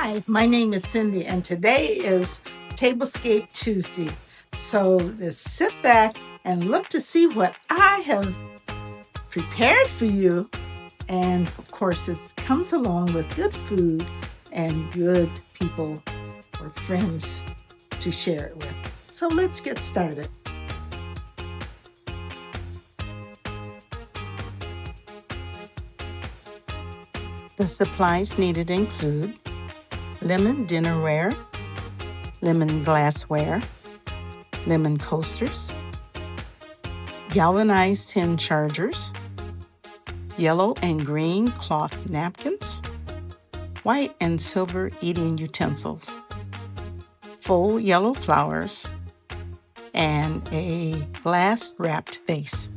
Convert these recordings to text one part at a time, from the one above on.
Hi, my name is Cindy, and today is Tablescape Tuesday. So let's sit back and look to see what I have prepared for you. And of course, it comes along with good food and good people or friends to share it with. So let's get started. The supplies needed include lemon dinnerware, lemon glassware, lemon coasters, galvanized tin chargers, yellow and green cloth napkins, white and silver eating utensils, full yellow flowers, and a glass-wrapped vase.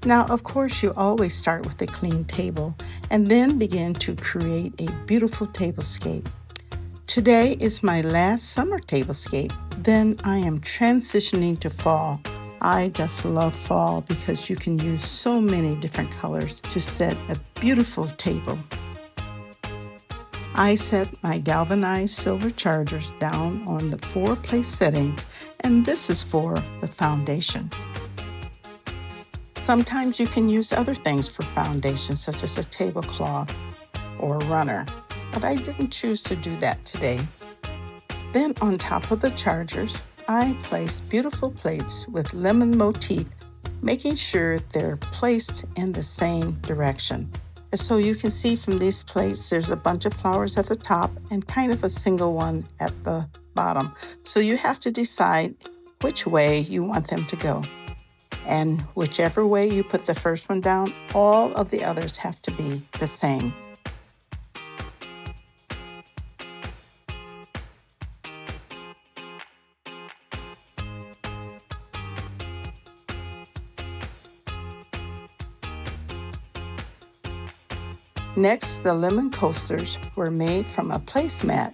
Now, of course, you always start with a clean table and then begin to create a beautiful tablescape. Today is my last summer tablescape. Then I am transitioning to fall. I just love fall because you can use so many different colors to set a beautiful table. I set my galvanized silver chargers down on the 4-place settings, and this is for the foundation. Sometimes you can use other things for foundation, such as a tablecloth or a runner, but I didn't choose to do that today. Then on top of the chargers, I placed beautiful plates with lemon motif, making sure they're placed in the same direction. And so you can see from these plates, there's a bunch of flowers at the top and kind of a single one at the bottom. So you have to decide which way you want them to go. And whichever way you put the first one down, all of the others have to be the same. Next, the lemon coasters were made from a placemat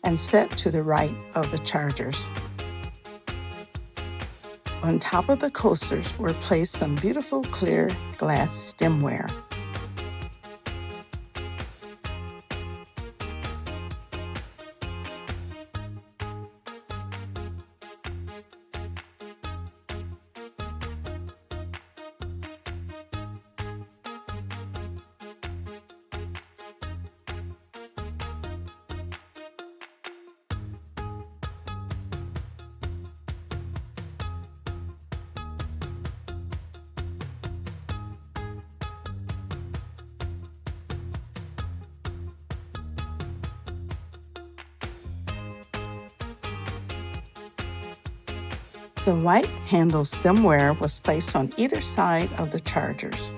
and set to the right of the chargers. On top of the coasters were placed some beautiful clear glass stemware. The white handle stemware was placed on either side of the chargers.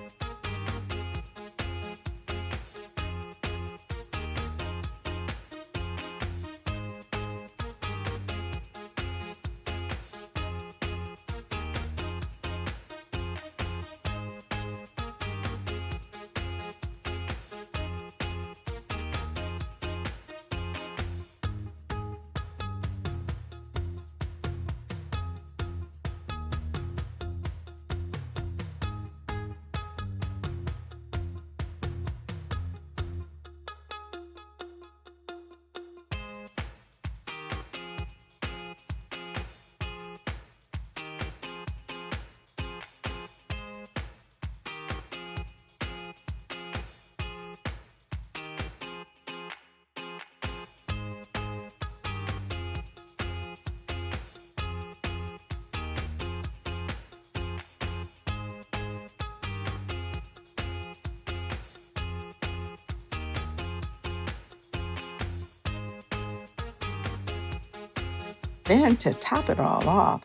Then, to top it all off,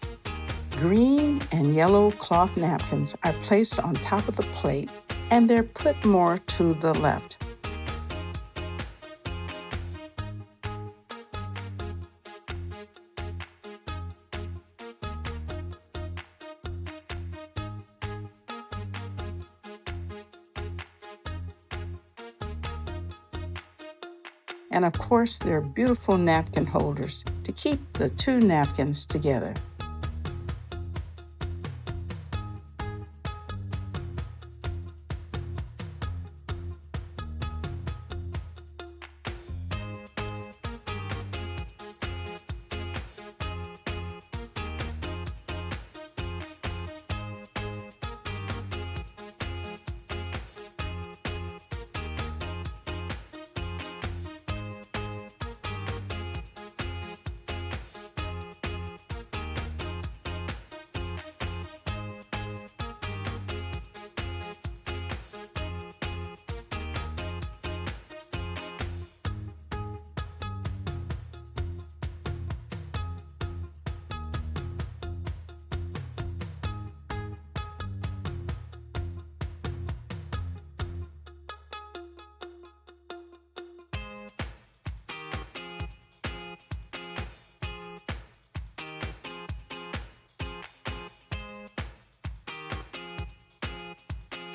green and yellow cloth napkins are placed on top of the plate and they're put more to the left. And of course, there are beautiful napkin holders to keep the two napkins together.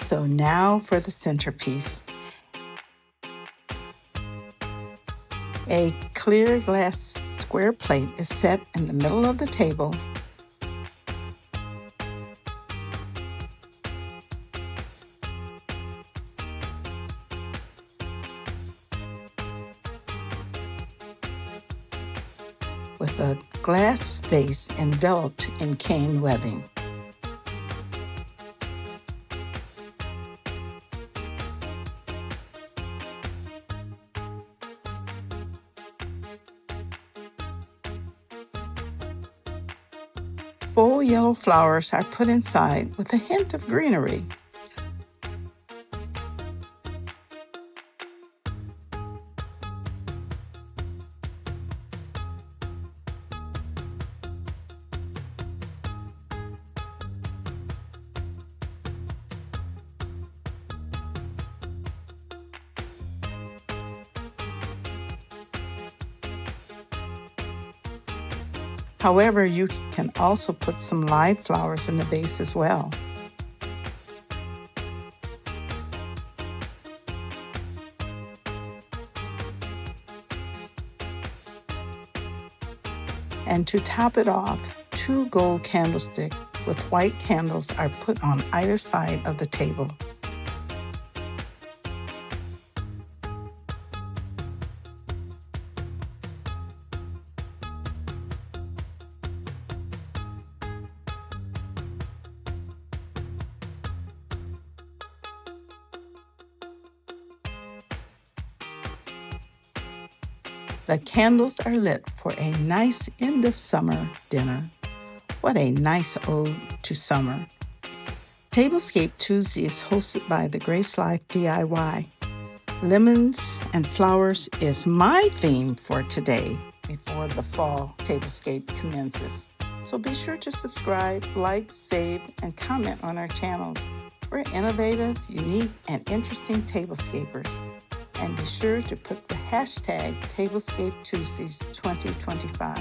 So now for the centerpiece. A clear glass square plate is set in the middle of the table. With a glass base enveloped in cane webbing. Full yellow flowers are put inside with a hint of greenery. However, you can also put some live flowers in the base as well. And to top it off, 2 gold candlesticks with white candles are put on either side of the table. The candles are lit for a nice end of summer dinner. What a nice ode to summer. Tablescape Tuesday is hosted by the Grace Life DIY. Lemons and flowers is my theme for today before the fall Tablescape commences. So be sure to subscribe, like, save, and comment on our channels. We're innovative, unique, and interesting tablescapers. And be sure to put the hashtag Tablescape Tuesdays 2025.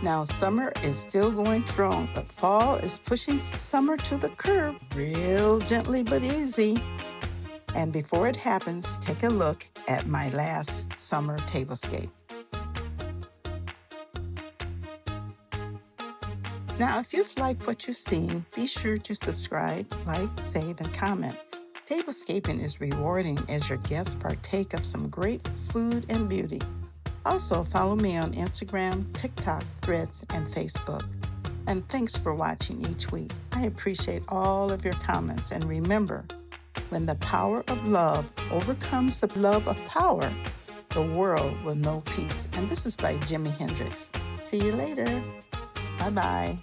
Now, summer is still going strong, but fall is pushing summer to the curb, real gently but easy. And before it happens, take a look at my last summer tablescape. Now, if you've liked what you've seen, be sure to subscribe, like, save, and comment. Tablescaping is rewarding as your guests partake of some great food and beauty. Also, follow me on Instagram, TikTok, Threads, and Facebook. And thanks for watching each week. I appreciate all of your comments. And remember, when the power of love overcomes the love of power, the world will know peace. And this is by Jimi Hendrix. See you later. Bye-bye.